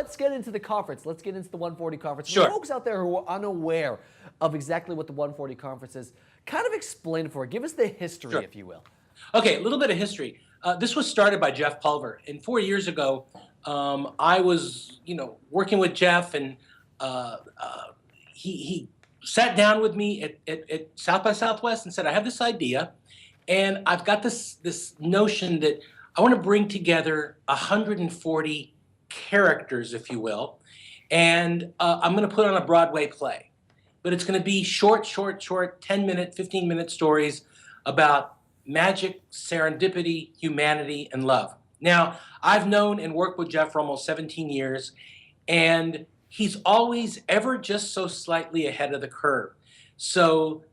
let's get into the conference. Let's get into the 140 conference. Sure. For folks out there who are unaware of exactly what the 140 conference is, kind of explain it for us. Give us the history, Sure. if you will. Okay, a little bit of history. This was started by Jeff Pulver, and 4 years ago, I was, working with Jeff, and he sat down with me at South by Southwest and said, "I have this idea, and I've got this notion that I want to bring together 140 characters, if you will, and I'm going to put on a Broadway play, but it's going to be short, 10-minute, 15-minute stories about magic, serendipity, humanity, and love." Now, I've known and worked with Jeff for almost 17 years, and he's always ever just so slightly ahead of the curve. So,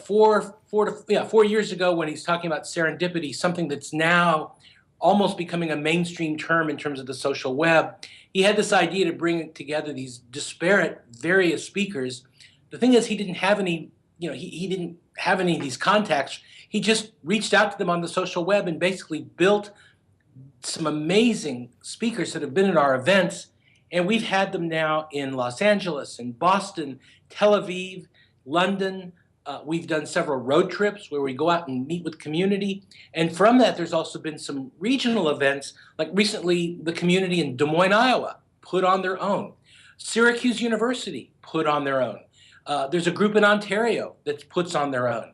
4 years ago, when he's talking about serendipity, something that's now almost becoming a mainstream term in terms of the social web, he had this idea to bring together these disparate, various speakers. The thing is, he didn't have any, he didn't have any of these contacts. He just reached out to them on the social web and basically built some amazing speakers that have been at our events. And we've had them now in Los Angeles, in Boston, Tel Aviv, London. We've done several road trips where we go out and meet with community. And from that, there's also been some regional events, like recently the community in Des Moines, Iowa, put on their own. Syracuse University put on their own. There's a group in Ontario that puts on their own.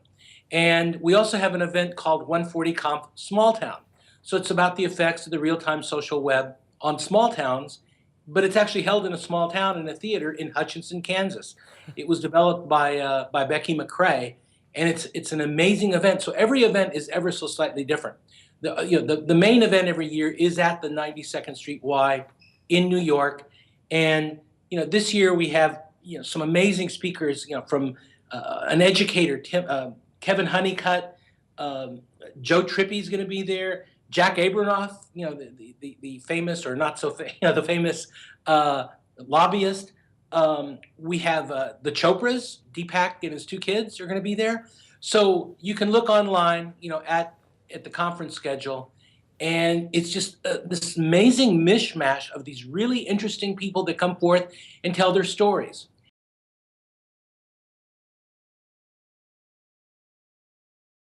And we also have an event called 140 Conf Small Town. So it's about the effects of the real-time social web on small towns, but it's actually held in a small town in a theater in Hutchinson, Kansas. It was developed by Becky McCrae, and it's an amazing event. So every event is ever so slightly different. The main event every year is at the 92nd Street Y in New York, and this year we have some amazing speakers. From an educator, Kevin Honeycutt, Joe Trippi is going to be there. Jack Abramoff, the famous, or not so the famous lobbyist. We have the Chopras, Deepak and his two kids are going to be there. So you can look online, at the conference schedule, and it's just this amazing mishmash of these really interesting people that come forth and tell their stories.